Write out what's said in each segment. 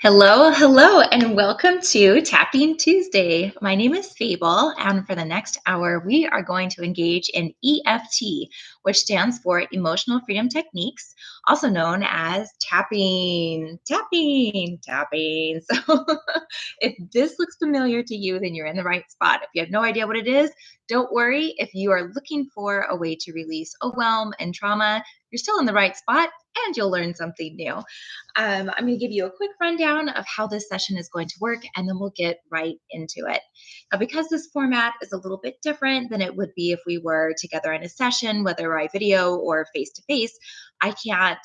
Hello, hello, and welcome to Tapping Tuesday. My name is Fable, and for the next hour, we are going to engage in EFT, which stands for Emotional Freedom Techniques, also known as tapping, tapping, tapping. So, if this looks familiar to you, then you're in the right spot. If you have no idea what it is, don't worry. If you are looking for a way to release overwhelm and trauma, you're still in the right spot and you'll learn something new. I'm going to give you a quick rundown of how this session is going to work, and then we'll get right into it. Now, because this format is a little bit different than it would be if we were together in a session, whether by video or face to face, I can't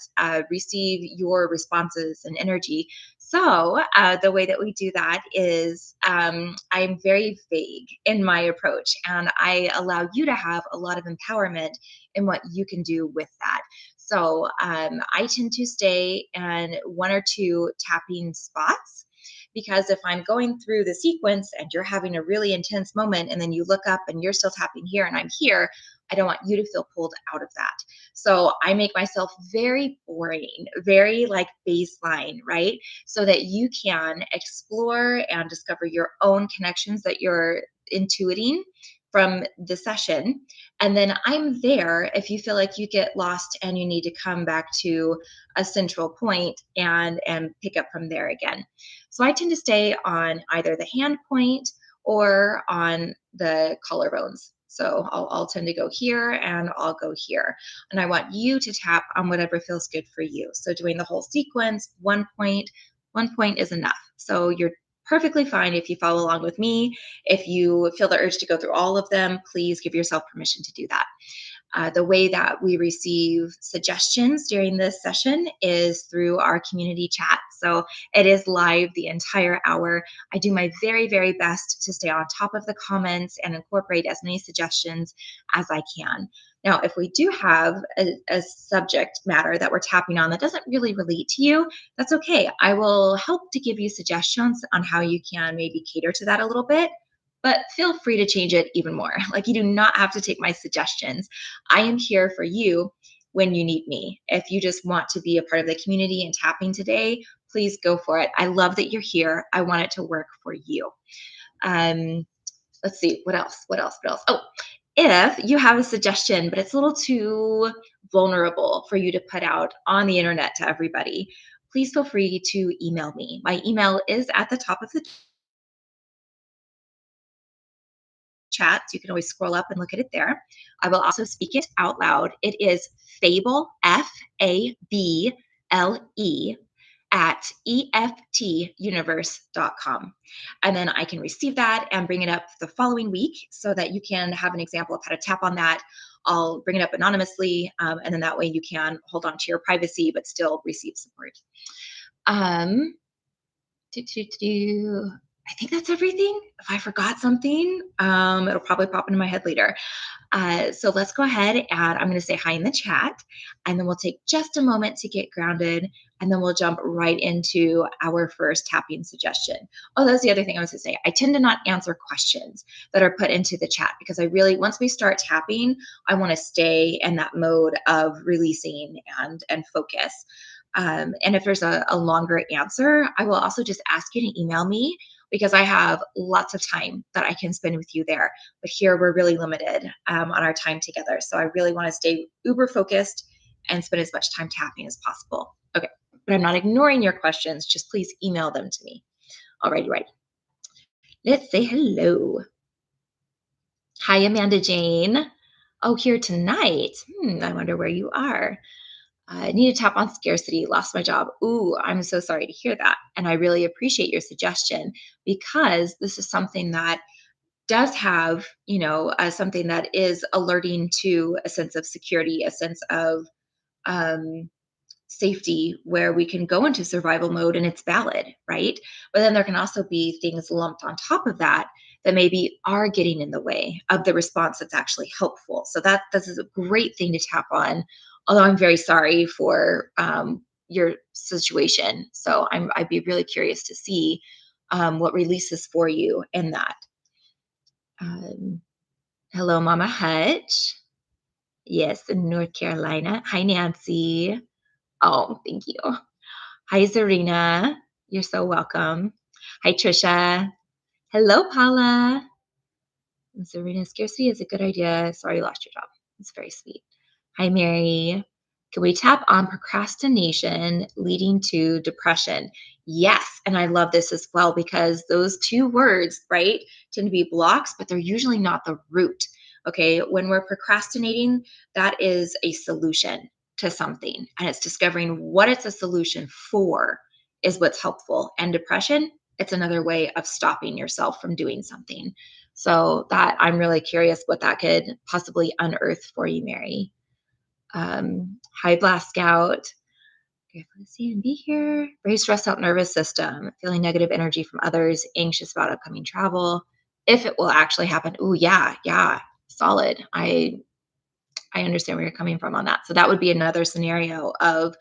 receive your responses and energy. So, the way that we do that is I'm very vague in my approach, and I allow you to have a lot of empowerment in what you can do with that. So I tend to stay in one or two tapping spots because if I'm going through the sequence and you're having a really intense moment and then you look up and you're still tapping here and I'm here, I don't want you to feel pulled out of that. So I make myself very boring, very like baseline, right? So that you can explore and discover your own connections that you're intuiting from the session, and then I'm there if you feel like you get lost and you need to come back to a central point and pick up from there again. So I tend to stay on either the hand point or on the collarbones. So I'll tend to go here and I'll go here. And I want you to tap on whatever feels good for you. So doing the whole sequence, one point is enough. So you're perfectly fine if you follow along with me. If you feel the urge to go through all of them, please give yourself permission to do that. The way that we receive suggestions during this session is through our community chat. So it is live the entire hour. I do my very, very best to stay on top of the comments and incorporate as many suggestions as I can. Now, if we do have a subject matter that we're tapping on that doesn't really relate to you, that's okay. I will help to give you suggestions on how you can maybe cater to that a little bit, but feel free to change it even more. Like, you do not have to take my suggestions. I am here for you when you need me. If you just want to be a part of the community and tapping today, please go for it. I love that you're here. I want it to work for you. Um, let's see, what else? What else? What else? Oh, if you have a suggestion, but it's a little too vulnerable for you to put out on the internet to everybody, please feel free to email me. My email is at the top of the chat. So you can always scroll up and look at it there. I will also speak it out loud. It is Fable, Fable, at EFTuniverse.com. And then I can receive that and bring it up the following week so that you can have an example of how to tap on that. I'll bring it up anonymously, and then that way you can hold on to your privacy but still receive support. Um, do, do, do. I think that's everything. If I forgot something, it'll probably pop into my head later. So let's go ahead and I'm going to say hi in the chat, and then we'll take just a moment to get grounded, and then we'll jump right into our first tapping suggestion. Oh, that's the other thing I was going to say. I tend to not answer questions that are put into the chat because I really, once we start tapping, I want to stay in that mode of releasing and focus. And if there's a longer answer, I will also just ask you to email me because I have lots of time that I can spend with you there. But here we're really limited on our time together. So I really want to stay uber focused and spend as much time tapping as possible. Okay, but I'm not ignoring your questions. Just please email them to me. Alrighty, right. Let's say hello. Hi, Amanda Jane. Oh, here tonight. I wonder where you are. I need to tap on scarcity, lost my job. Ooh, I'm so sorry to hear that. And I really appreciate your suggestion because this is something that does have, something that is alerting to a sense of security, a sense of um, safety where we can go into survival mode and it's valid, right? But then there can also be things lumped on top of that that maybe are getting in the way of the response that's actually helpful. So that this is a great thing to tap on. Although I'm very sorry for your situation, so I'd be really curious to see what releases for you in that. Um, Hello, Mama Hutch. Yes, in North Carolina. Hi, Nancy. Oh, thank you. Hi, Zarina. You're so welcome. Hi, Trisha. Hello, Paula. Serena, scarcity is a good idea. Sorry you lost your job. It's very sweet. Hi, Mary. Can we tap on procrastination leading to depression? Yes. And I love this as well because those two words, right, tend to be blocks, but they're usually not the root. Okay. When we're procrastinating, that is a solution to something, and it's discovering what it's a solution for is what's helpful. And depression, it's another way of stopping yourself from doing something. So that I'm really curious what that could possibly unearth for you, Mary. High blast scout. Grateful to see and be here. Very stressed out nervous system. Feeling negative energy from others. Anxious about upcoming travel. If it will actually happen. Oh yeah, yeah. Solid. I understand where you're coming from on that. So that would be another scenario of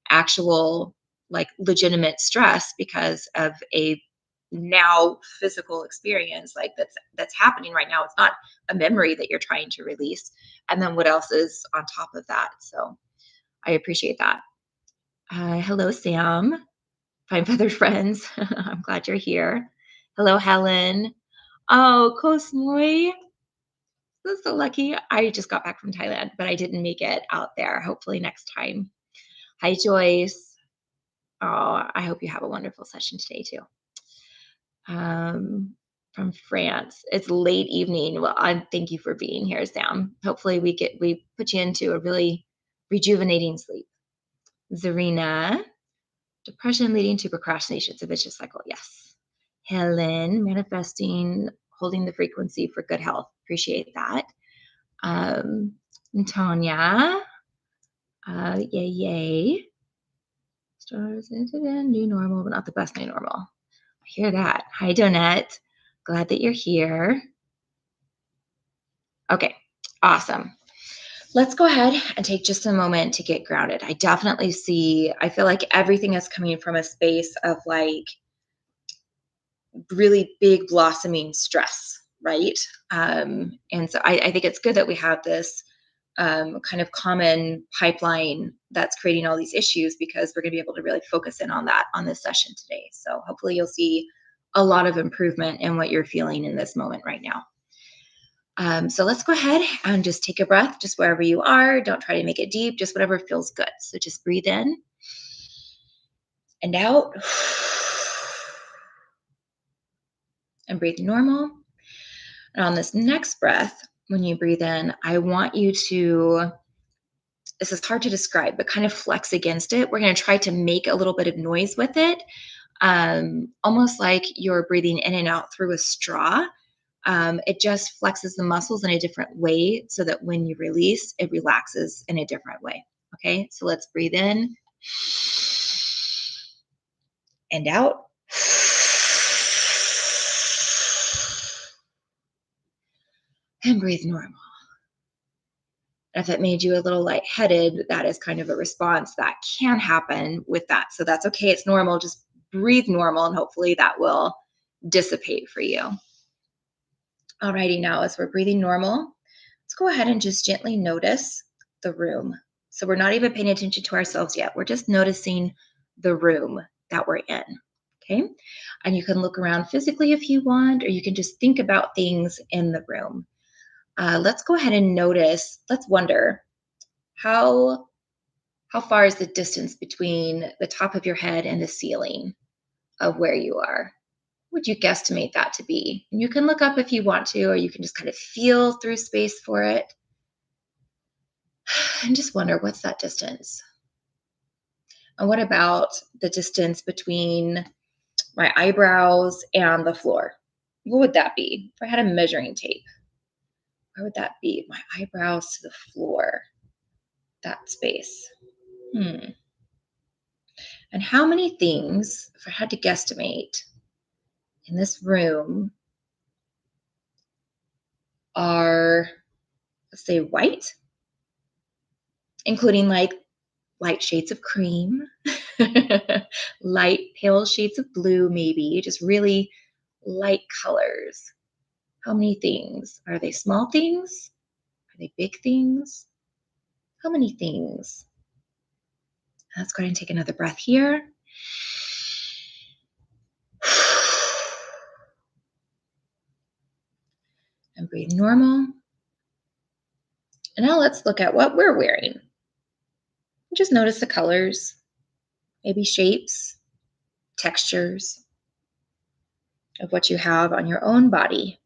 actual like legitimate stress because of a now physical experience like that's happening right now. It's not a memory that you're trying to release. And then what else is on top of that? So I appreciate that. Hello, Sam. Fine feathered friends. I'm glad you're here. Hello, Helen. Oh, Kosmoy. That's so lucky. I just got back from Thailand, but I didn't make it out there. Hopefully next time. Hi, Joyce. Oh, I hope you have a wonderful session today too. From France. It's late evening. Well, thank you for being here, Sam. Hopefully we put you into a really rejuvenating sleep. Zarina, depression leading to procrastination. It's a vicious cycle. Yes. Helen, manifesting, holding the frequency for good health. Appreciate that. Um, Tanya, yay, yay. Stars into the new normal, but not the best new normal. I hear that. Hi, Donette. Glad that you're here. Okay, awesome. Let's go ahead and take just a moment to get grounded. I definitely see, I feel like everything is coming from a space of like really big blossoming stress, right? And so I think it's good that we have this kind of common pipeline that's creating all these issues because we're going to be able to really focus in on that on this session today. So hopefully you'll see a lot of improvement in what you're feeling in this moment right now. So let's go ahead and just take a breath, just wherever you are. Don't try to make it deep, just whatever feels good. So just breathe in and out and breathe normal. And on this next breath, when you breathe in, I want you to, this is hard to describe, but kind of flex against it. We're going to try to make a little bit of noise with it, almost like you're breathing in and out through a straw. It just flexes the muscles in a different way so that when you release, it relaxes in a different way. Okay, so let's breathe in and out. And breathe normal. If it made you a little lightheaded, that is kind of a response that can happen with that. So that's okay. It's normal. Just breathe normal, and hopefully that will dissipate for you. Alrighty, now as we're breathing normal, let's go ahead and just gently notice the room. So we're not even paying attention to ourselves yet. We're just noticing the room that we're in. Okay. And you can look around physically if you want, or you can just think about things in the room. Let's go ahead and notice, let's wonder how far is the distance between the top of your head and the ceiling of where you are? Would you guesstimate that to be? And you can look up if you want to, or you can just kind of feel through space for it. And just wonder, what's that distance? And what about the distance between my eyebrows and the floor? What would that be? If I had a measuring tape, where would that be? My eyebrows to the floor, that space. And how many things, if I had to guesstimate, in this room are, let's say, white, including like light shades of cream, light pale shades of blue, maybe, just really light colors. How many things? Are they small things? Are they big things? How many things? Let's go ahead and take another breath here. and breathe normal. And now let's look at what we're wearing. Just notice the colors, maybe shapes, textures of what you have on your own body.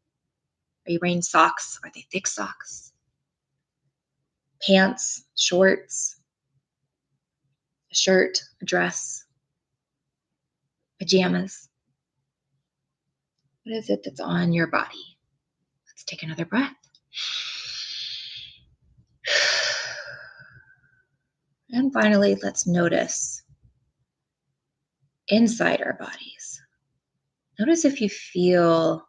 Are you wearing socks? Are they thick socks? Pants, shorts, a shirt, a dress, pajamas? What is it that's on your body? Let's take another breath. And finally, let's notice inside our bodies. Notice if you feel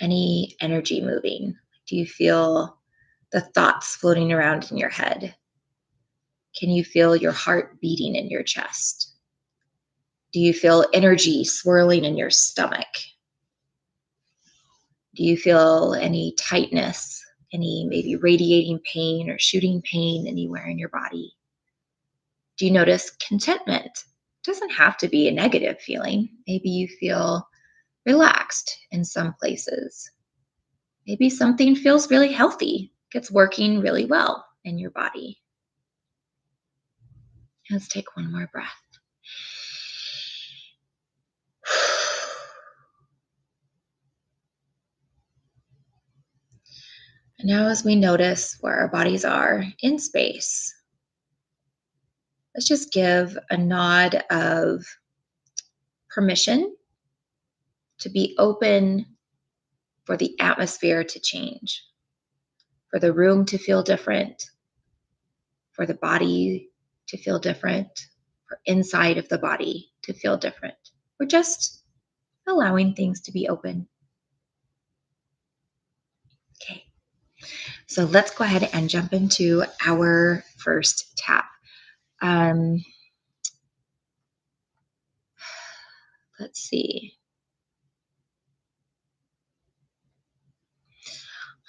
any energy moving. Do you feel the thoughts floating around in your head? Can you feel your heart beating in your chest? Do you feel energy swirling in your stomach? Do you feel any tightness, any maybe radiating pain or shooting pain anywhere in your body? Do you notice contentment? It doesn't have to be a negative feeling. Maybe you feel relaxed in some places. Maybe something feels really healthy, it's working really well in your body. Let's take one more breath. And now, as we notice where our bodies are in space, let's just give a nod of permission to be open for the atmosphere to change, for the room to feel different, for the body to feel different, for inside of the body to feel different. We're just allowing things to be open. Okay, so let's go ahead and jump into our first tap. Let's see.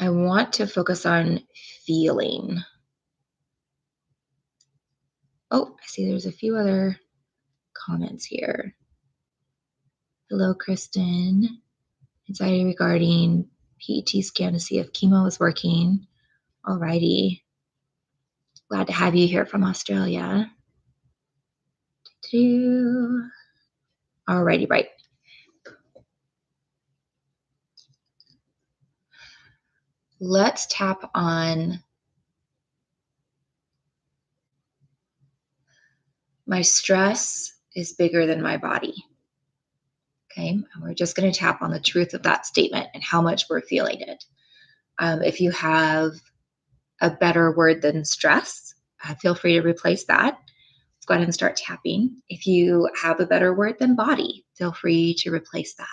I want to focus on feeling. Oh, I see there's a few other comments here. Hello, Kristen. Anxiety regarding PET scan to see if chemo is working. Alrighty. Glad to have you here from Australia. Alrighty, right. Let's tap on my stress is bigger than my body. Okay, and we're just going to tap on the truth of that statement and how much we're feeling it. If you have a better word than stress, feel free to replace that. Let's go ahead and start tapping. If you have a better word than body, feel free to replace that.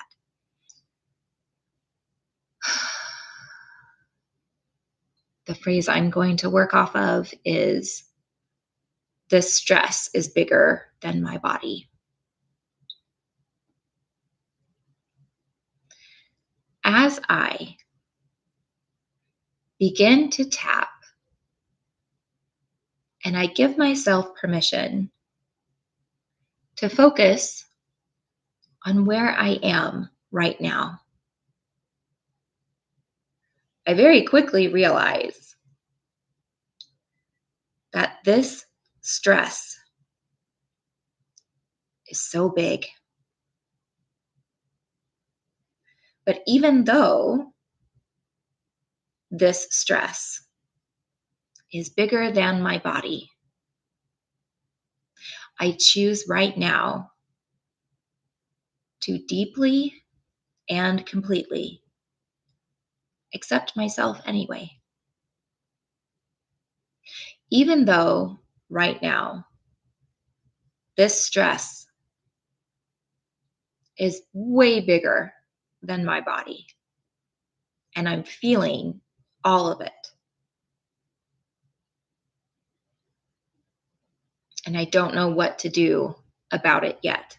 The phrase I'm going to work off of is, this stress is bigger than my body. As I begin to tap and I give myself permission to focus on where I am right now, I very quickly realize that this stress is so big. But even though this stress is bigger than my body, I choose right now to deeply and completely accept myself anyway. Even though right now this stress is way bigger than my body and I'm feeling all of it. And I don't know what to do about it yet.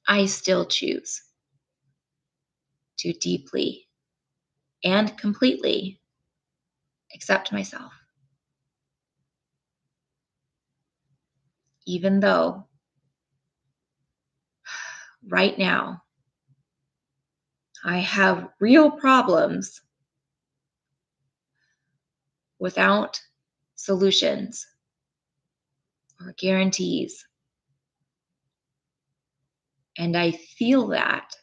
I still choose to deeply and completely accept myself, even though right now I have real problems without solutions or guarantees. And I feel that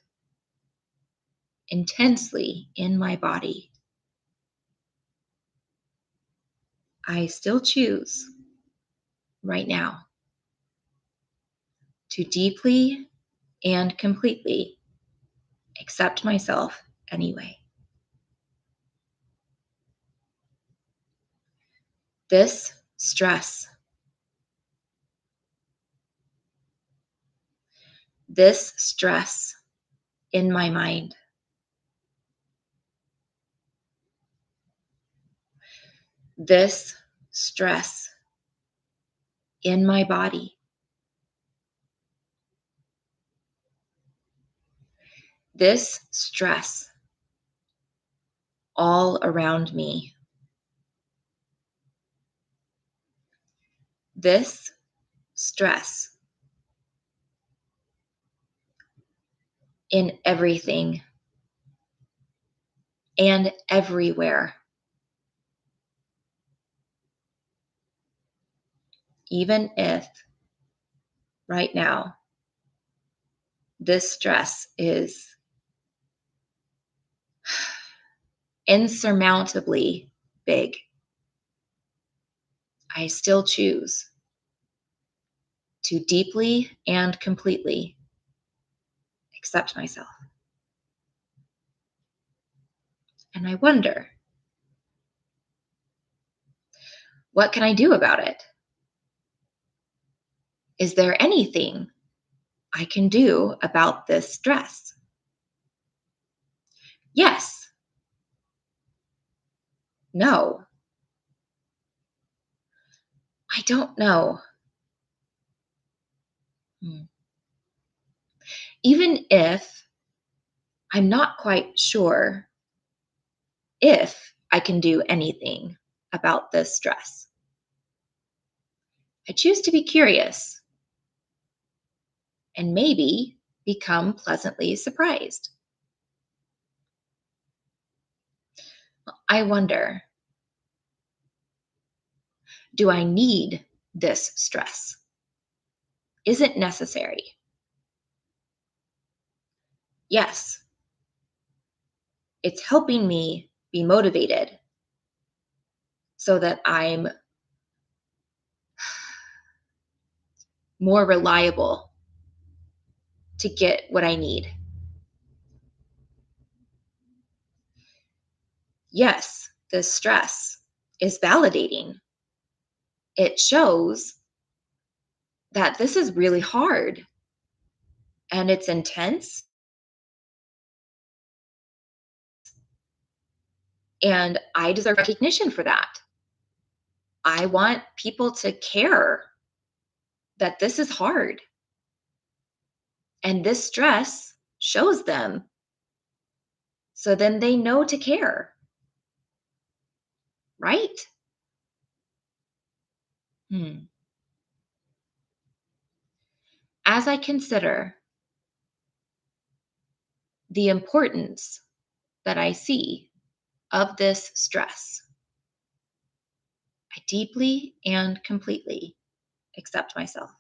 intensely in my body. I still choose right now to deeply and completely accept myself anyway. This stress, this stress in my mind, this stress in my body, this stress all around me, this stress in everything and everywhere, even if right now this stress is insurmountably big, I still choose to deeply and completely accept myself. And I wonder, what can I do about it? Is there anything I can do about this stress? Yes. No. I don't know. Hmm. Even if I'm not quite sure if I can do anything about this stress, I choose to be curious and maybe become pleasantly surprised. I wonder, do I need this stress? Is it necessary? Yes, it's helping me be motivated so that I'm more reliable to get what I need. Yes, this stress is validating. It shows that this is really hard and it's intense, and I deserve recognition for that. I want people to care that this is hard, and this stress shows them, so then they know to care, right? Hmm. As I consider the importance that I see of this stress, I deeply and completely accept myself.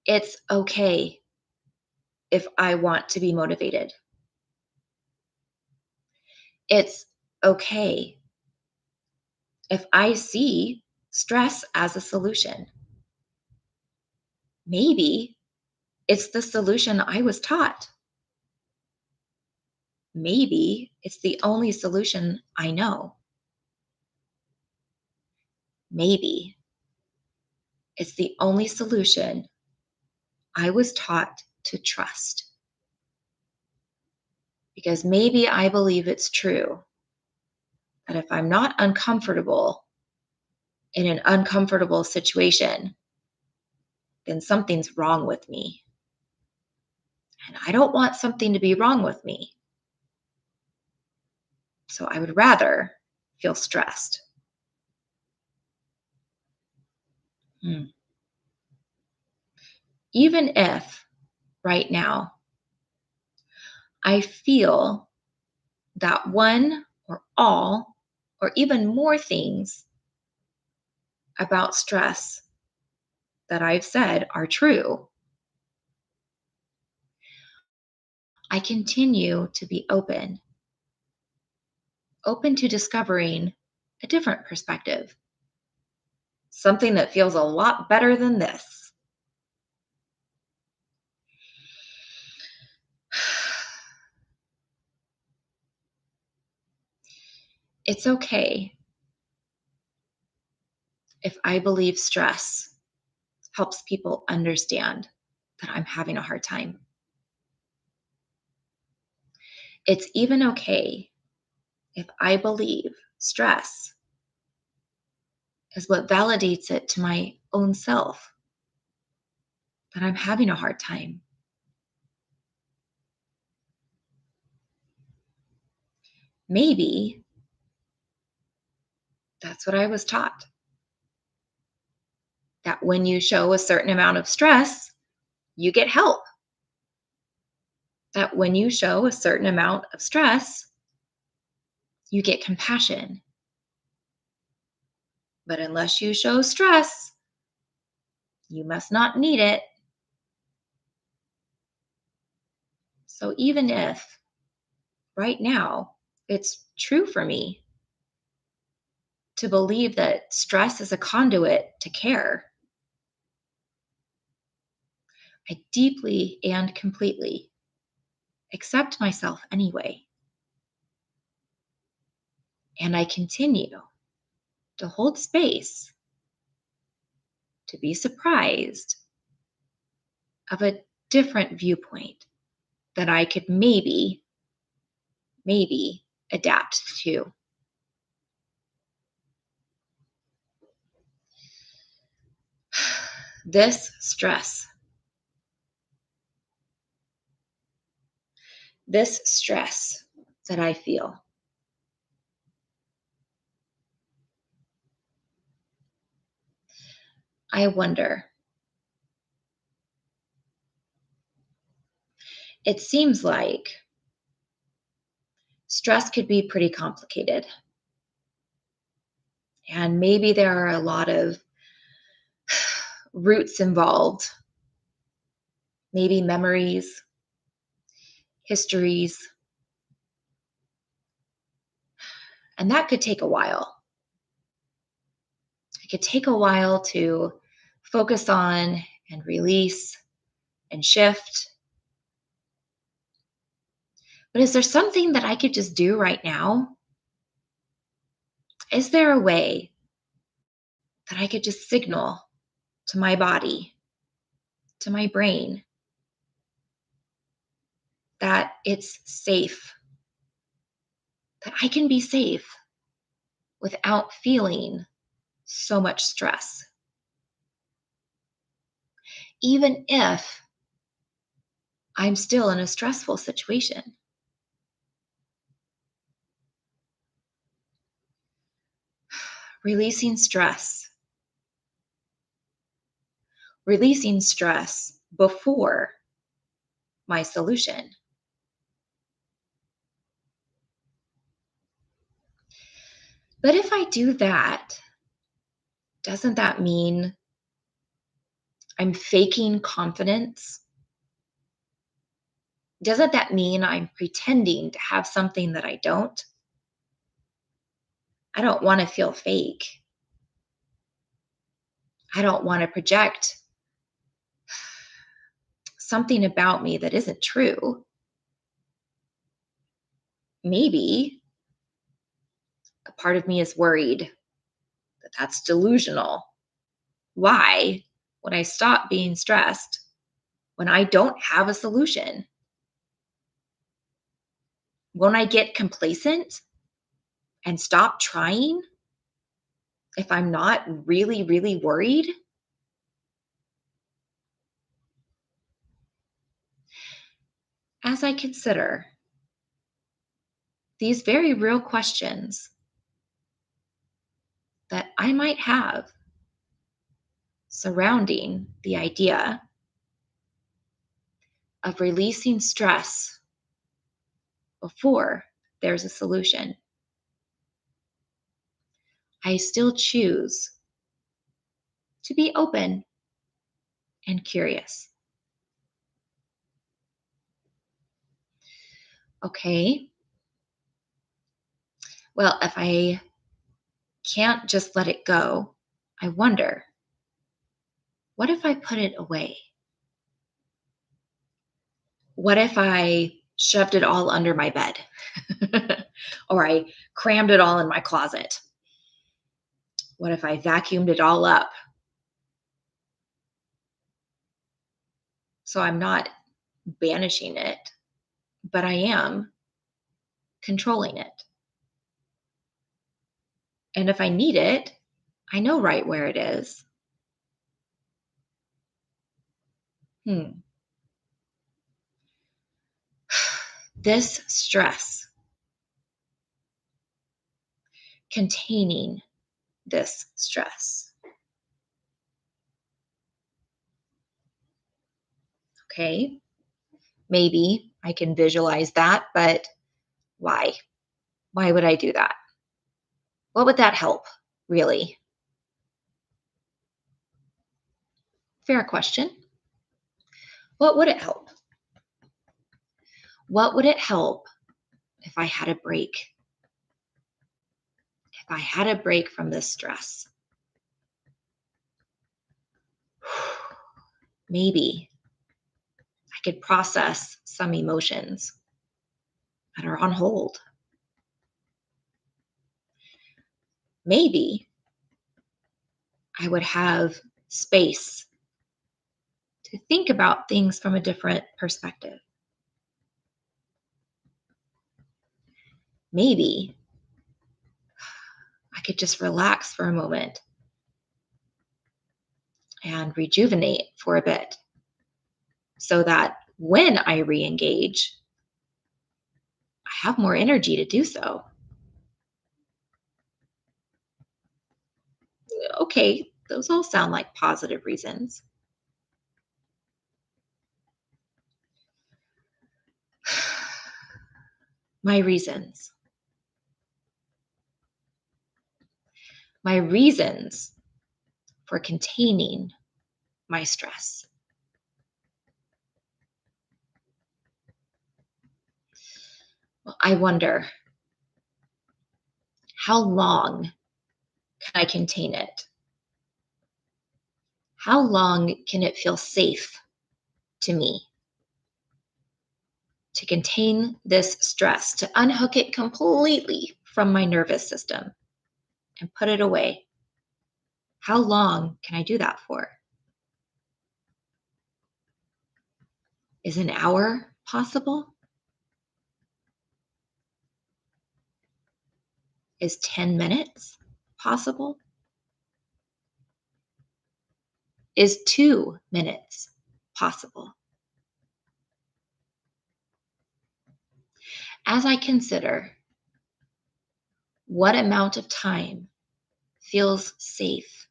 It's okay if I want to be motivated. It's okay if I see stress as a solution. Maybe it's the solution I was taught. Maybe it's the only solution I know. Maybe it's the only solution I was taught to trust. Because maybe I believe it's true that if I'm not uncomfortable in an uncomfortable situation, then something's wrong with me. And I don't want something to be wrong with me. So I would rather feel stressed. Hmm. Even if right now I feel that one or all or even more things about stress that I've said are true, I continue to be open to discovering a different perspective, something that feels a lot better than this. It's okay if I believe stress helps people understand that I'm having a hard time. It's even okay if I believe stress is what validates it to my own self that I'm having a hard time. Maybe that's what I was taught, that when you show a certain amount of stress, you get help. That when you show a certain amount of stress, you get compassion. But unless you show stress, you must not need it. So even if right now it's true for me to believe that stress is a conduit to care, I deeply and completely accept myself anyway. And I continue to hold space to be surprised of a different viewpoint that I could maybe adapt to. This stress that I feel, I wonder, it seems like stress could be pretty complicated. And maybe there are a lot of roots involved, maybe memories, histories, and that could take a while. It could take a while to focus on and release and shift. But is there something that I could just do right now? Is there a way that I could just signal to my body, to my brain, that it's safe, that I can be safe without feeling so much stress? Even if I'm still in a stressful situation. Releasing stress. Releasing stress before my solution. But if I do that, doesn't that mean I'm faking confidence? Doesn't that mean I'm pretending to have something that I don't? I don't want to feel fake. I don't want to project something about me that isn't true. Maybe a part of me is worried that that's delusional. Why would I stop being stressed when I don't have a solution? Won't I get complacent and stop trying if I'm not really, really worried? As I consider these very real questions that I might have surrounding the idea of releasing stress before there's a solution. I still choose to be open and curious. Okay, well, if I can't just let it go, I wonder, what if I put it away? What if I shoved it all under my bed? Or I crammed it all in my closet? What if I vacuumed it all up? So I'm not banishing it, but I am controlling it. And if I need it, I know right where it is. Hmm. This stress, containing this stress. Okay. Maybe I can visualize that, but why? Why would I do that? What would that help, really? Fair question. What would it help? What would it help if I had a break? If I had a break from this stress? Maybe I could process some emotions that are on hold. Maybe I would have space to think about things from a different perspective. Maybe I could just relax for a moment and rejuvenate for a bit so that when I re engage, I have more energy to do so. Okay, those all sound like positive reasons. My reasons. My reasons for containing my stress. Well, I wonder, how long can I contain it? How long can it feel safe to me to contain this stress, to unhook it completely from my nervous system and put it away? How long can I do that for? Is an hour possible? Is 10 minutes possible? Is 2 minutes possible? As I consider what amount of time feels safe,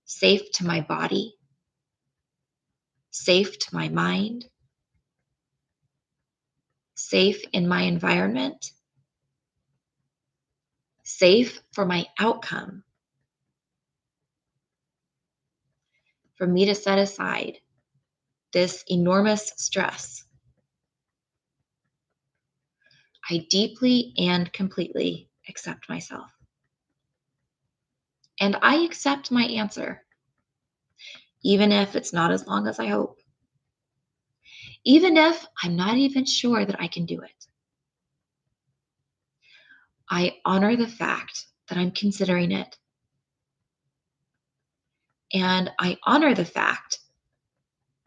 safe to my body, safe to my mind, safe in my environment, safe for my outcome, for me to set aside this enormous stress, I deeply and completely accept myself. And I accept my answer, even if it's not as long as I hope, even if I'm not even sure that I can do it. I honor the fact that I'm considering it. And I honor the fact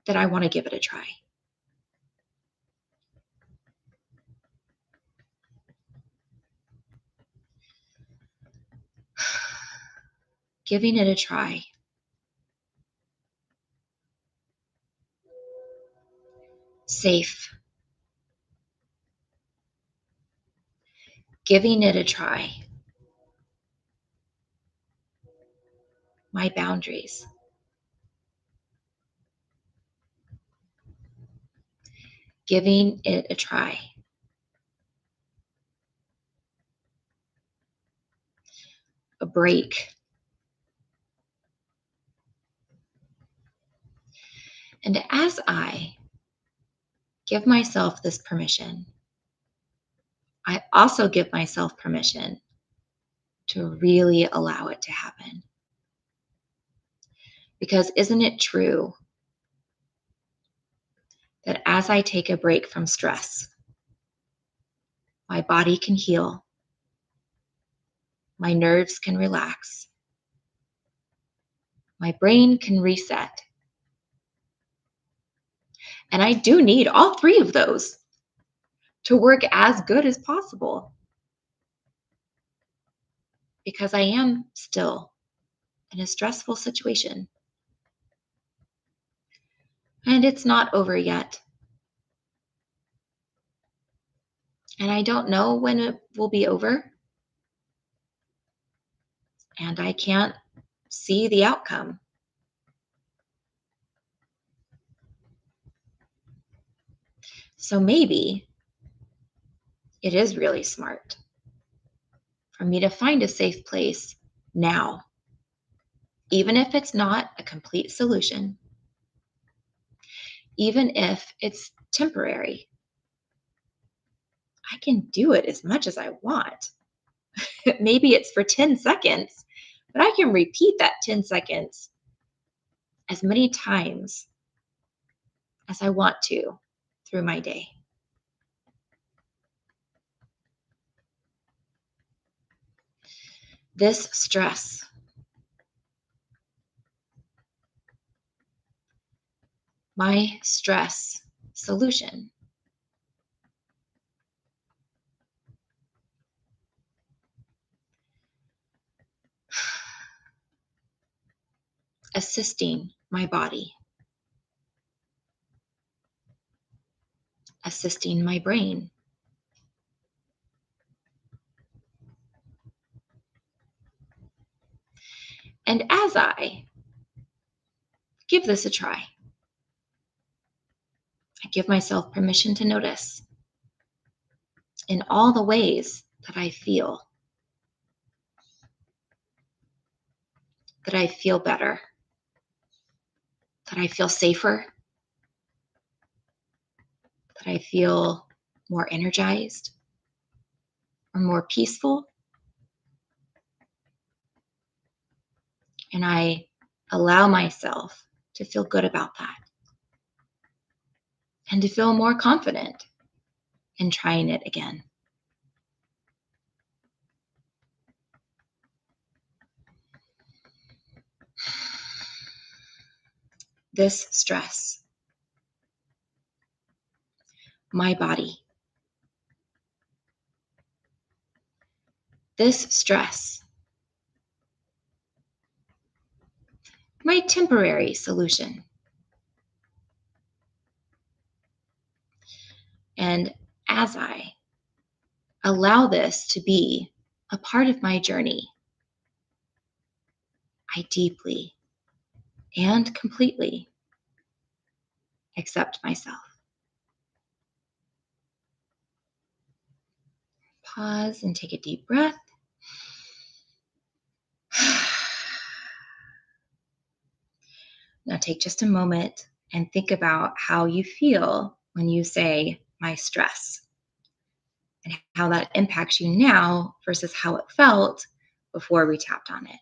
that I want to give it a try. Giving it a try. Safe. Giving it a try. My boundaries. Giving it a try. a break. And as I give myself this permission, I also give myself permission to really allow it to happen. Because isn't it true that as I take a break from stress, my body can heal, my nerves can relax, my brain can reset. And I do need all three of those to work as good as possible because I am still in a stressful situation. And it's not over yet. And I don't know when it will be over. And I can't see the outcome. So maybe it is really smart for me to find a safe place now, even if it's not a complete solution, even if it's temporary. I can do it as much as I want. Maybe it's for 10 seconds, but I can repeat that 10 seconds as many times as I want to through my day. This stress, my stress solution, assisting my body, assisting my brain, and as I give this a try, I give myself permission to notice in all the ways that I feel better, that I feel safer, that I feel more energized or more peaceful. And I allow myself to feel good about that and to feel more confident in trying it again. This stress, my body, this stress, my temporary solution. And as I allow this to be a part of my journey, I deeply and completely accept myself. Pause and take a deep breath. Now take just a moment and think about how you feel when you say my stress and how that impacts you now versus how it felt before we tapped on it.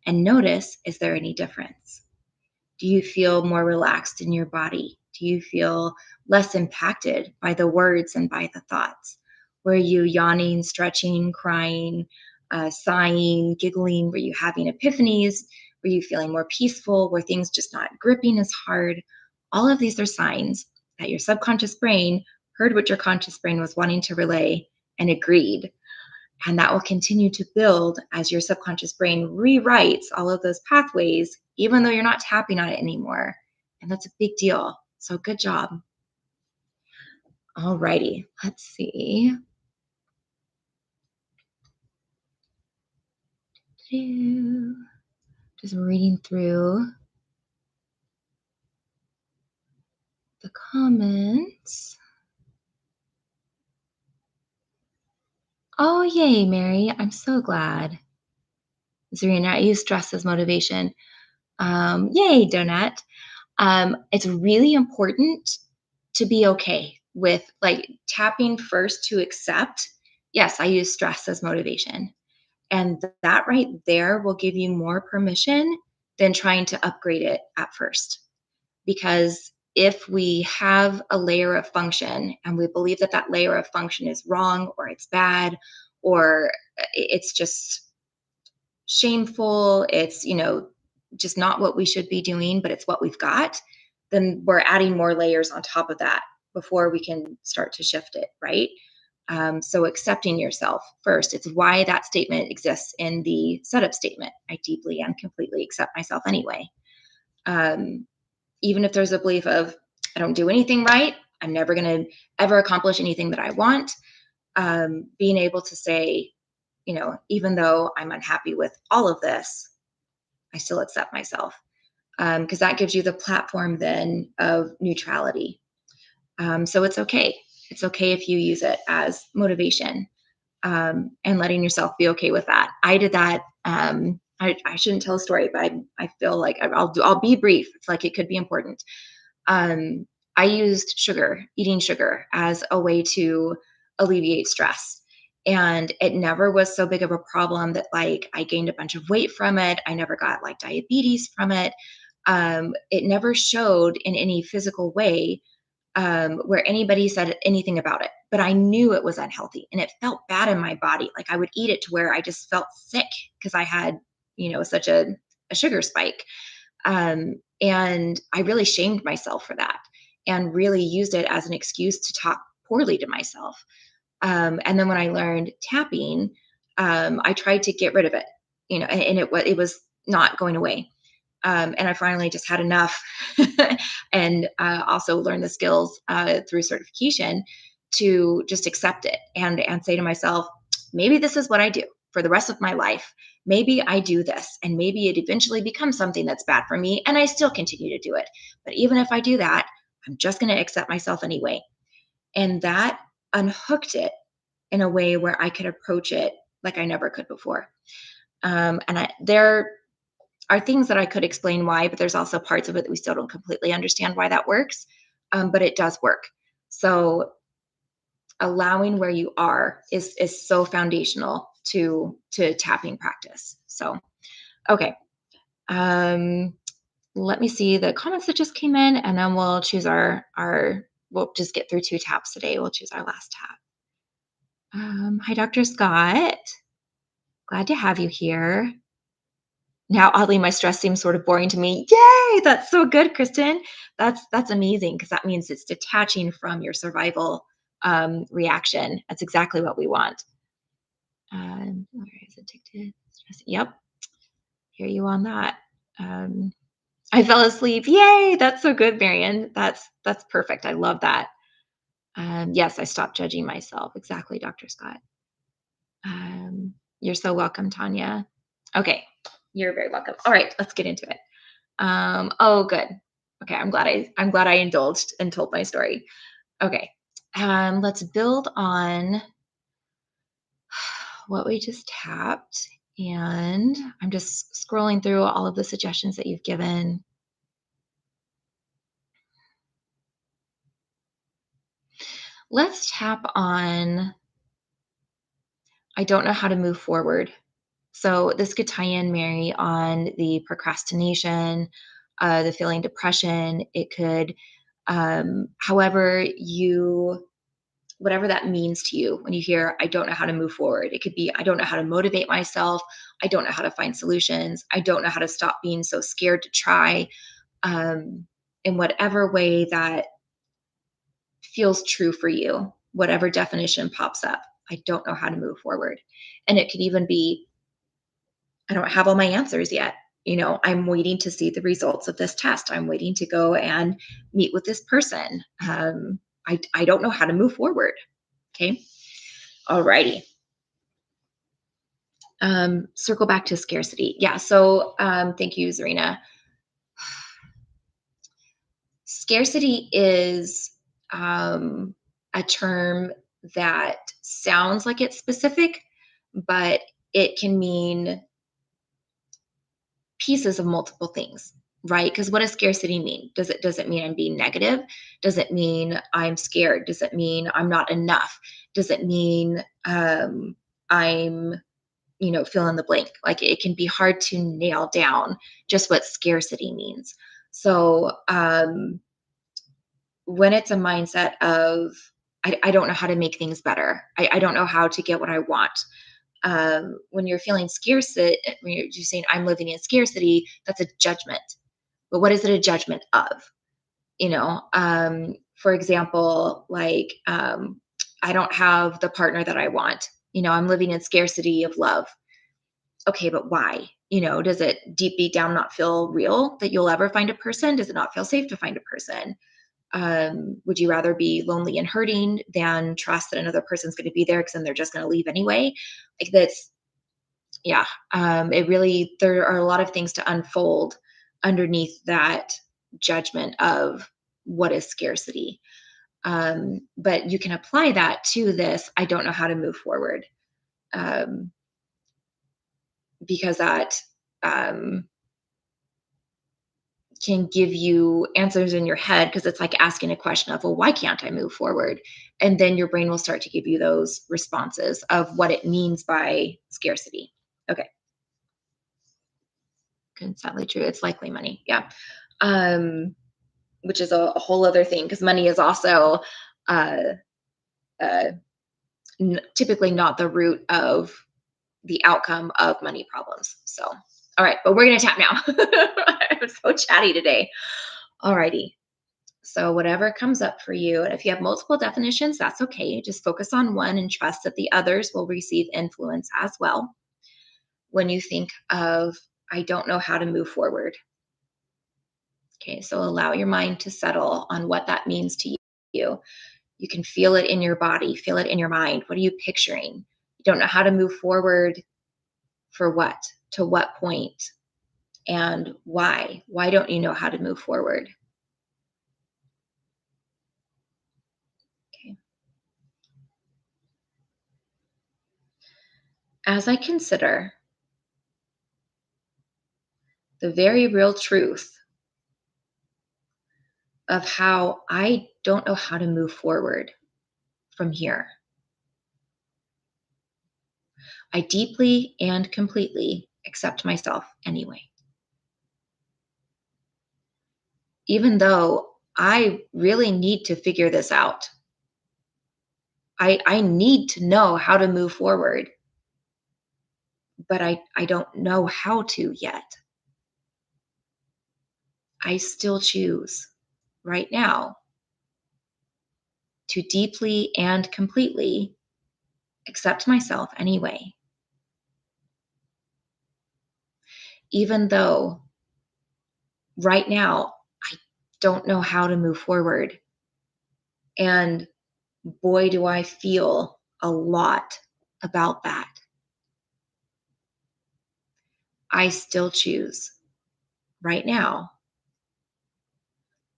And notice, is there any difference? Do you feel more relaxed in your body? Do you feel less impacted by the words and by the thoughts? Were you yawning, stretching, crying, sighing, giggling? Were you having epiphanies? Were you feeling more peaceful? Were things just not gripping as hard? All of these are signs that your subconscious brain heard what your conscious brain was wanting to relay and agreed. And that will continue to build as your subconscious brain rewrites all of those pathways, even though you're not tapping on it anymore. And that's a big deal. So good job. All righty, let's see. Just reading through the comments. Oh, yay, Mary. I'm so glad. Zarina, I use stress as motivation. Yay, donut. It's really important to be okay with like tapping first to accept. Yes, I use stress as motivation. And that right there will give you more permission than trying to upgrade it at first. Because if we have a layer of function and we believe that that layer of function is wrong or it's bad or it's just shameful, it's, just not what we should be doing, but it's what we've got, then we're adding more layers on top of that before we can start to shift it, right? So accepting yourself first. It's why that statement exists in the setup statement. I deeply and completely accept myself anyway. Um, Even if there's a belief of, I don't do anything right, I'm never going to ever accomplish anything that I want. Being able to say, even though I'm unhappy with all of this, I still accept myself. Because that gives you the platform then of neutrality. So it's okay. It's okay if you use it as motivation, and letting yourself be okay with that. I did that. I shouldn't tell a story, but I feel like I'll be brief. It's like it could be important. Um, I used eating sugar, as a way to alleviate stress. And it never was so big of a problem that like I gained a bunch of weight from it. I never got like diabetes from it. It never showed in any physical way, where anybody said anything about it. But I knew it was unhealthy and it felt bad in my body. Like I would eat it to where I just felt sick because I had, such a sugar spike. And I really shamed myself for that and really used it as an excuse to talk poorly to myself. And then when I learned tapping, I tried to get rid of it, and it was not going away. And I finally just had enough, and also learned the skills through certification to just accept it and say to myself, maybe this is what I do for the rest of my life. Maybe I do this, and maybe it eventually becomes something that's bad for me, and I still continue to do it. But even if I do that, I'm just going to accept myself anyway. And that unhooked it in a way where I could approach it like I never could before. There are things that I could explain why, but there's also parts of it that we still don't completely understand why that works. But it does work. So allowing where you are is so foundational to tapping practice. So okay, um, let me see the comments that just came in, and then we'll choose our. We'll just get through 2 taps today. We'll choose our last tap. Hi, Dr. Scott. Glad to have you here. Now, oddly, my stress seems sort of boring to me. Yay! That's so good, Kristen. That's amazing because that means it's detaching from your survival reaction. That's exactly what we want. Where is addicted? Stress. Yep, hear you on that. Um, I fell asleep. Yay! That's so good, Marion. That's perfect. I love that. Yes, I stopped judging myself. Exactly, Dr. Scott. You're so welcome, Tanya. Okay, you're very welcome. All right, let's get into it. Oh, good. Okay, I'm glad I indulged and told my story. Okay, let's build on what we just tapped, and I'm just scrolling through all of the suggestions that you've given. Let's tap on I don't know how to move forward. So this could tie in, Mary, on the procrastination, the feeling depression. It could, however you, whatever that means to you when you hear, I don't know how to move forward. It could be, I don't know how to motivate myself. I don't know how to find solutions. I don't know how to stop being so scared to try. In whatever way that feels true for you, whatever definition pops up. I don't know how to move forward. And it could even be, I don't have all my answers yet. I'm waiting to see the results of this test. I'm waiting to go and meet with this person. I don't know how to move forward. Okay. All righty. Circle back to scarcity. Yeah. So thank you, Zarina. Scarcity is a term that sounds like it's specific, but it can mean pieces of multiple things, right? Because what does scarcity mean? Does it mean I'm being negative? Does it mean I'm scared? Does it mean I'm not enough? Does it mean I'm fill in the blank? Like it can be hard to nail down just what scarcity means. So when it's a mindset of I don't know how to make things better. I don't know how to get what I want. When you're feeling scarcity, when you're just saying I'm living in scarcity, that's a judgment. But what is it a judgment of? For example, like I don't have the partner that I want. I'm living in scarcity of love. Okay, but why? Does it deep down not feel real that you'll ever find a person? Does it not feel safe to find a person? Would you rather be lonely and hurting than trust that another person's going to be there because then they're just going to leave anyway? Like that's, yeah. It really, there are a lot of things to unfold underneath that judgment of what is scarcity. But you can apply that to this. I don't know how to move forward. Um, because that um, can give you answers in your head because it's like asking a question of, well, why can't I move forward? And then your brain will start to give you those responses of what it means by scarcity. Okay. Consently true. It's likely money. Yeah. Um, which is a whole other thing because money is also uh, uh, typically not the root of the outcome of money problems. So, all right, but we're going to tap now. I'm so chatty today. All righty. So, whatever comes up for you, and if you have multiple definitions, that's okay. Just focus on one and trust that the others will receive influence as well. When you think of, I don't know how to move forward. Okay, so allow your mind to settle on what that means to you. You can feel it in your body, feel it in your mind. What are you picturing? You don't know how to move forward for what? To what point? And why? Why don't you know how to move forward? Okay. As I consider the very real truth of how I don't know how to move forward from here, I deeply and completely accept myself anyway. Even though I really need to figure this out, I need to know how to move forward, but I don't know how to yet. I still choose right now to deeply and completely accept myself anyway. Even though right now I don't know how to move forward. And boy, do I feel a lot about that. I still choose right now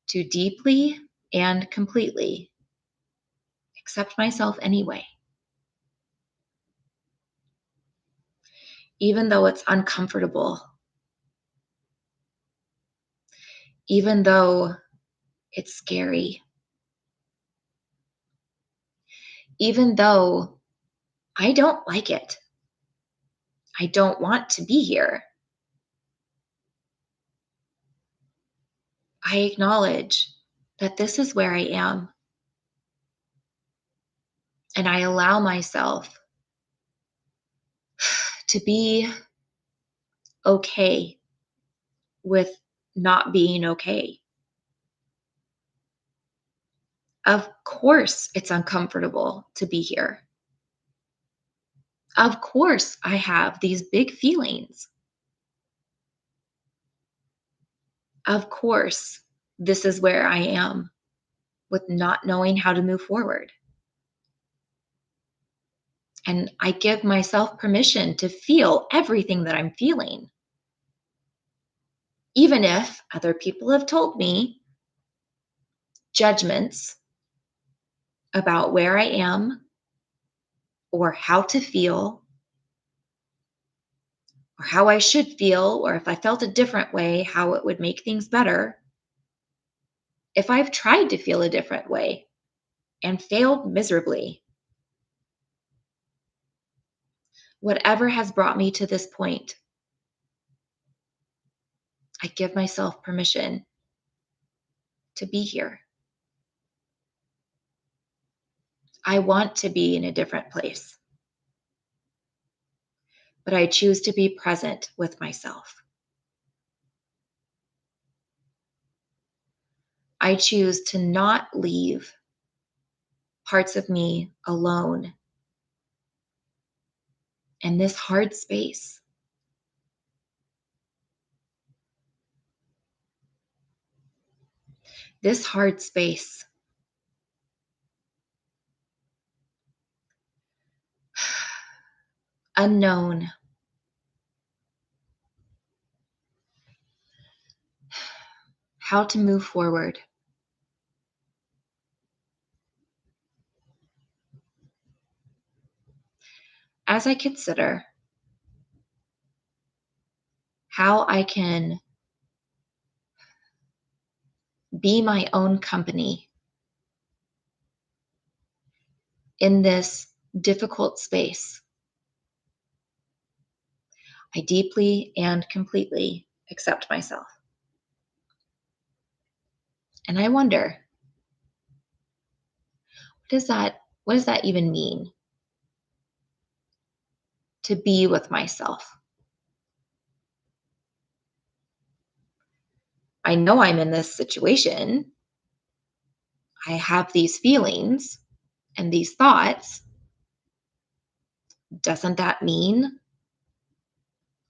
to deeply and completely accept myself anyway. Even though it's uncomfortable, even though it's scary, even though I don't like it, I don't want to be here. I acknowledge that this is where I am. And I allow myself to be okay with not being okay. Of course, it's uncomfortable to be here. Of course, I have these big feelings. Of course, this is where I am with not knowing how to move forward. And I give myself permission to feel everything that I'm feeling. Even if other people have told me judgments about where I am or how to feel or how I should feel, or if I felt a different way, how it would make things better. If I've tried to feel a different way and failed miserably, whatever has brought me to this point, I give myself permission to be here. I want to be in a different place, but I choose to be present with myself. I choose to not leave parts of me alone in this hard space. This hard space. Unknown. How to move forward. As I consider how I can be my own company in this difficult space, I deeply and completely accept myself. And I wonder, what does that even mean? To be with myself. I know I'm in this situation. I have these feelings and these thoughts. Doesn't that mean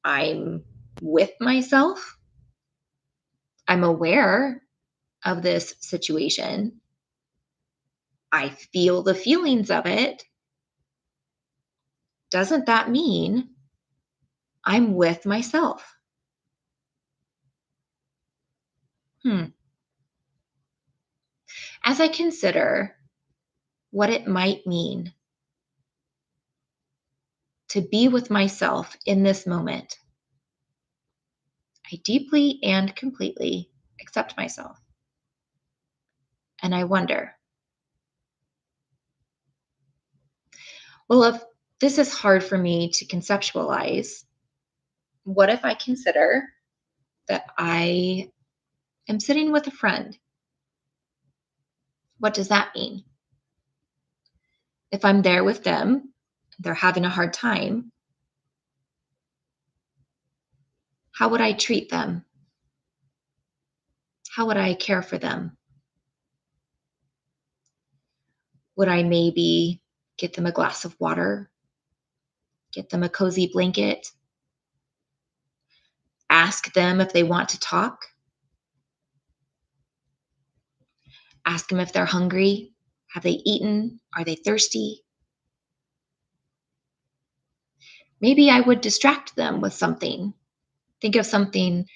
I'm with myself? I'm aware of this situation. I feel the feelings of it. Doesn't that mean I'm with myself? Hmm. As I consider what it might mean to be with myself in this moment, I deeply and completely accept myself. And I wonder, well, if this is hard for me to conceptualize, what if I consider that I am sitting with a friend? What does that mean? If I'm there with them, they're having a hard time, how would I treat them? How would I care for them? Would I maybe get them a glass of water, get them a cozy blanket, ask them if they want to talk, ask them if they're hungry, have they eaten, are they thirsty? Maybe I would distract them with something. Think of something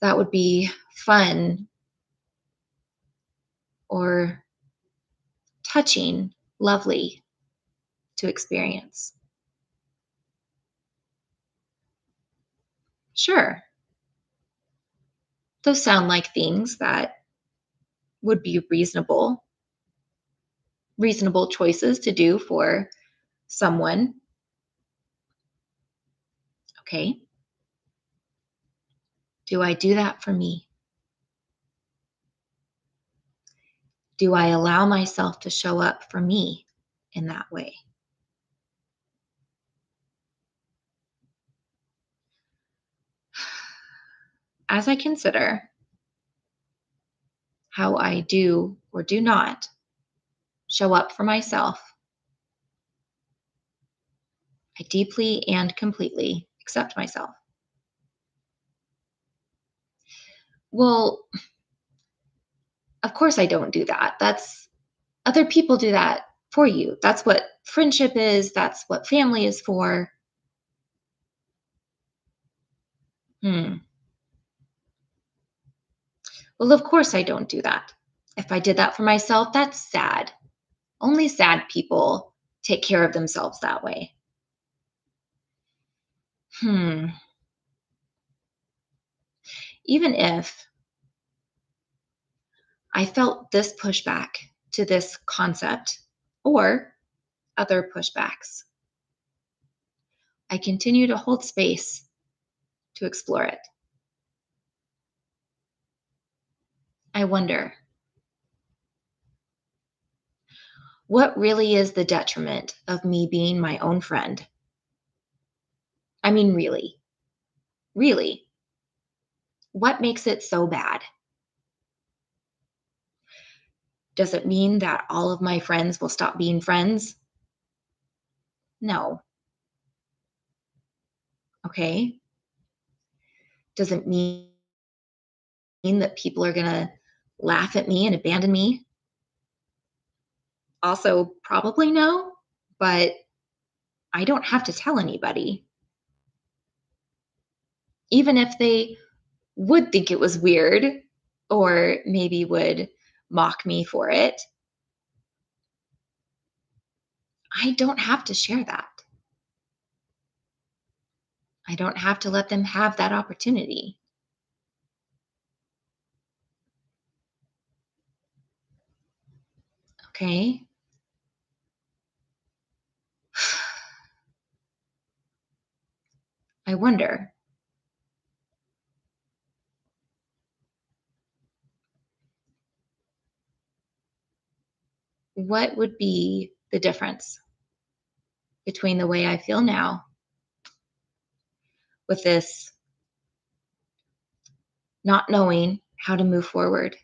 that would be fun or touching, lovely to experience. Sure, those sound like things that would be reasonable choices to do for someone. Okay. Do I do that for me? Do I allow myself to show up for me in that way? As I consider how I do or do not show up for myself, I deeply and completely accept myself. Well, of course I don't do that. That's other people do that for you. That's what friendship is. That's what family is for. Hmm. Well, of course I don't do that. If I did that for myself, that's sad. Only sad people take care of themselves that way. Hmm. Even if I felt this pushback to this concept or other pushbacks, I continue to hold space to explore it. I wonder, what really is the detriment of me being my own friend? I mean, really, really, what makes it so bad? Does it mean that all of my friends will stop being friends? No. Okay. Does it mean that people are going to laugh at me and abandon me? Also, probably no, but I don't have to tell anybody. Even if they would think it was weird or maybe would mock me for it, I don't have to share that. I don't have to let them have that opportunity. Okay. I wonder, what would be the difference between the way I feel now with this not knowing how to move forward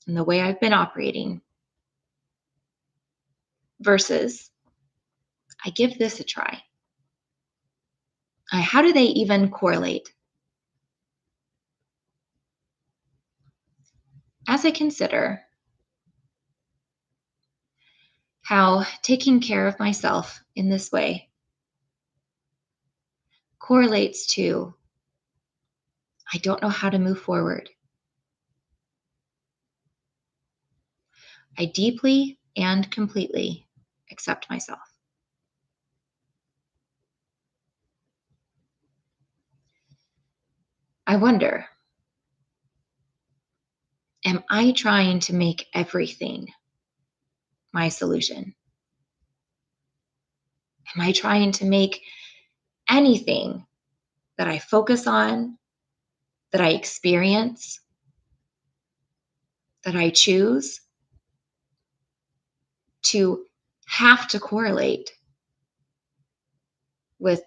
and the way I've been operating versus I give this a try. How do they even correlate? As I consider how taking care of myself in this way correlates to I don't know how to move forward, I deeply and completely accept myself. I wonder, am I trying to make everything my solution? Am I trying to make anything that I focus on, that I experience, that I choose to have to correlate with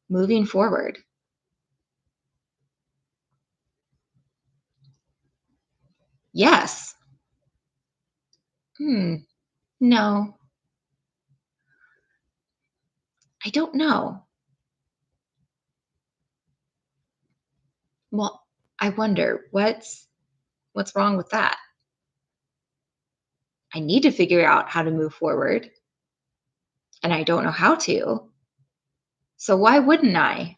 moving forward? Yes. Hmm. No, I don't know. Well, I wonder what's wrong with that? I need to figure out how to move forward and I don't know how to. So why wouldn't I?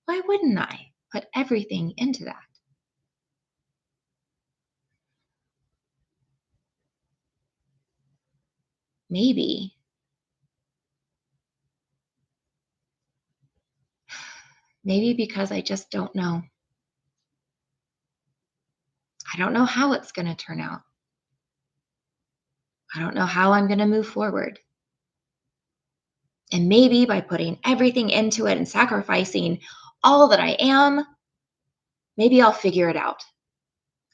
Why wouldn't I put everything into that? Maybe, maybe because I just don't know. I don't know how it's going to turn out. I don't know how I'm going to move forward. And maybe by putting everything into it and sacrificing all that I am, maybe I'll figure it out.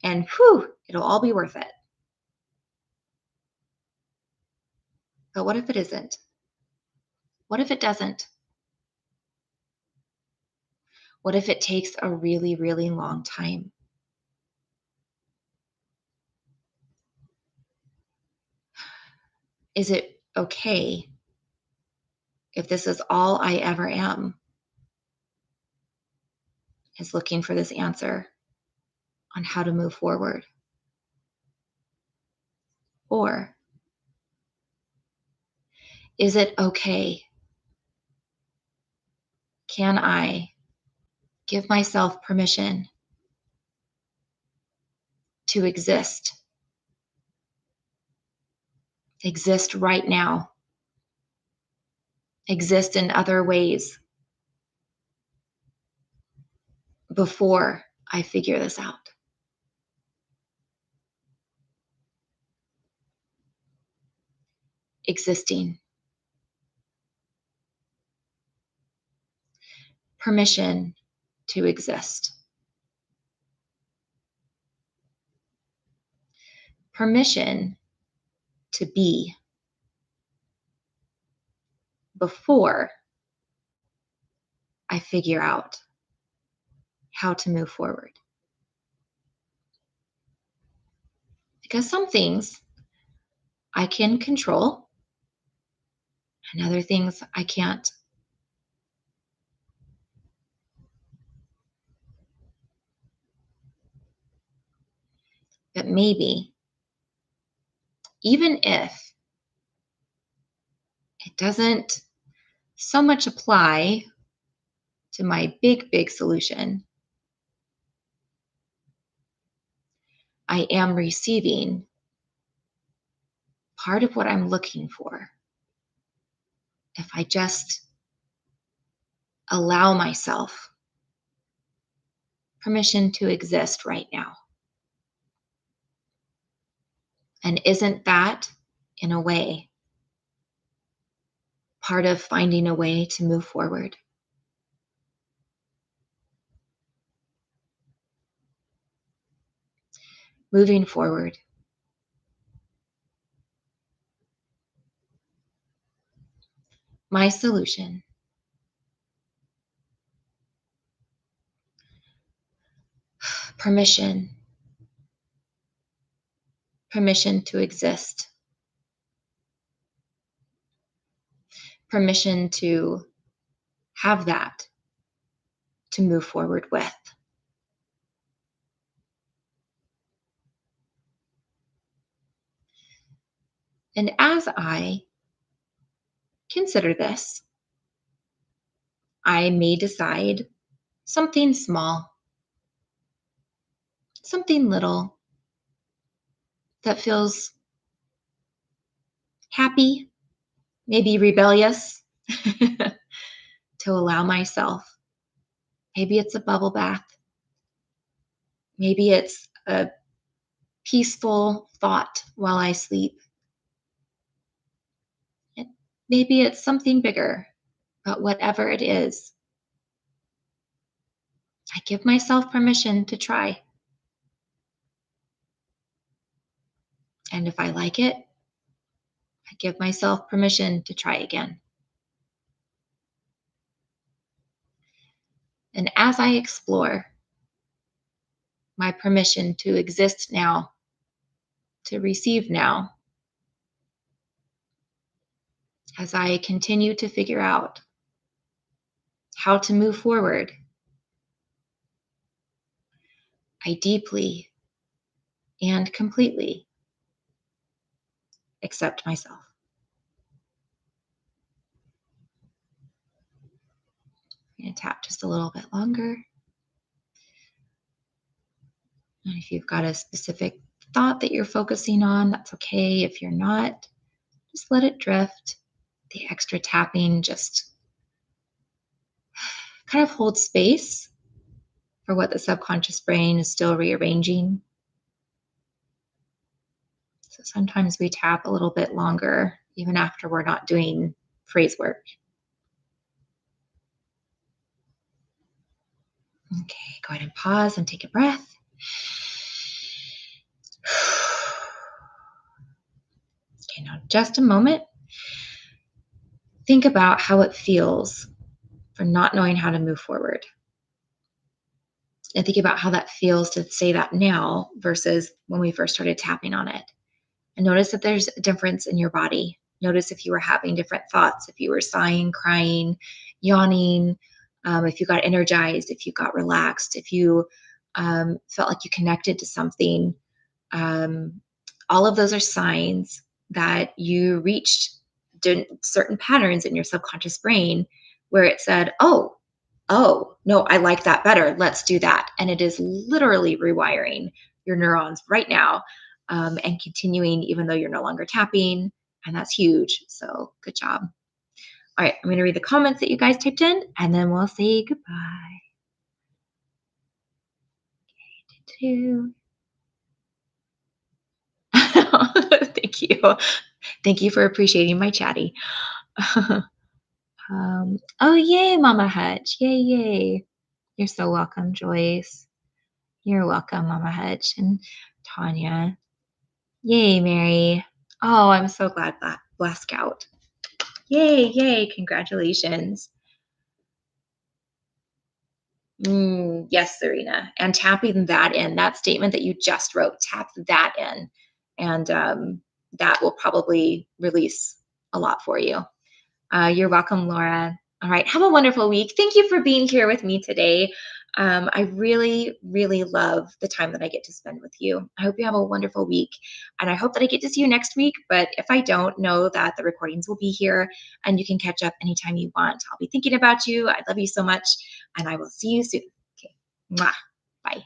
And whew, it'll all be worth it. But what if it isn't? What if it doesn't? What if it takes a really, really long time? Is it okay if this is all I ever am, is looking for this answer on how to move forward? Or is it okay? Can I give myself permission to exist right now, exist in other ways before I figure this out. Existing. Permission to exist. Permission to be before I figure out how to move forward. Because some things I can control and other things I can't. But maybe, even if it doesn't so much apply to my big solution, I am receiving part of what I'm looking for if I just allow myself permission to exist right now. And isn't that, in a way, part of finding a way to move forward? Moving forward. My solution. Permission. Permission to exist. Permission to have that to move forward with. And as I consider this, I may decide something small, something little that feels happy, maybe rebellious, to allow myself. Maybe it's a bubble bath. Maybe it's a peaceful thought while I sleep. Maybe it's something bigger, but whatever it is, I give myself permission to try. And if I like it, I give myself permission to try again. And as I explore my permission to exist now, to receive now, as I continue to figure out how to move forward, I deeply and completely accept myself. I'm going to tap just a little bit longer. And if you've got a specific thought that you're focusing on, that's okay. If you're not, just let it drift. The extra tapping just kind of holds space for what the subconscious brain is still rearranging. So sometimes we tap a little bit longer, even after we're not doing phrase work. Okay, go ahead and pause and take a breath. Okay, now just a moment. Think about how it feels for not knowing how to move forward. And think about how that feels to say that now versus when we first started tapping on it. And notice that there's a difference in your body. Notice if you were having different thoughts, if you were sighing, crying, yawning, if you got energized, if you got relaxed, if you felt like you connected to something. All of those are signs that you reached certain patterns in your subconscious brain where it said, no, I like that better. Let's do that. And it is literally rewiring your neurons right now, and continuing even though you're no longer tapping. And that's huge. So good job. All right, I'm going to read the comments that you guys typed in, and then we'll say goodbye to. Thank you. Thank you for appreciating my chatty. Oh, yay, Mama Hutch. Yay, yay. You're so welcome, Joyce. You're welcome, Mama Hutch and Tanya. Yay, Mary. Oh, I'm so glad that Blast Scout. Yay, yay. Congratulations. Yes, Serena. And tapping that in, that statement that you just wrote, tap that in. And that will probably release a lot for you. You're welcome, Laura. All right. Have a wonderful week. Thank you for being here with me today. I really, really love the time that I get to spend with you. I hope you have a wonderful week. And I hope that I get to see you next week. But if I don't, know that the recordings will be here and you can catch up anytime you want. I'll be thinking about you. I love you so much. And I will see you soon. Okay. Mwah. Bye.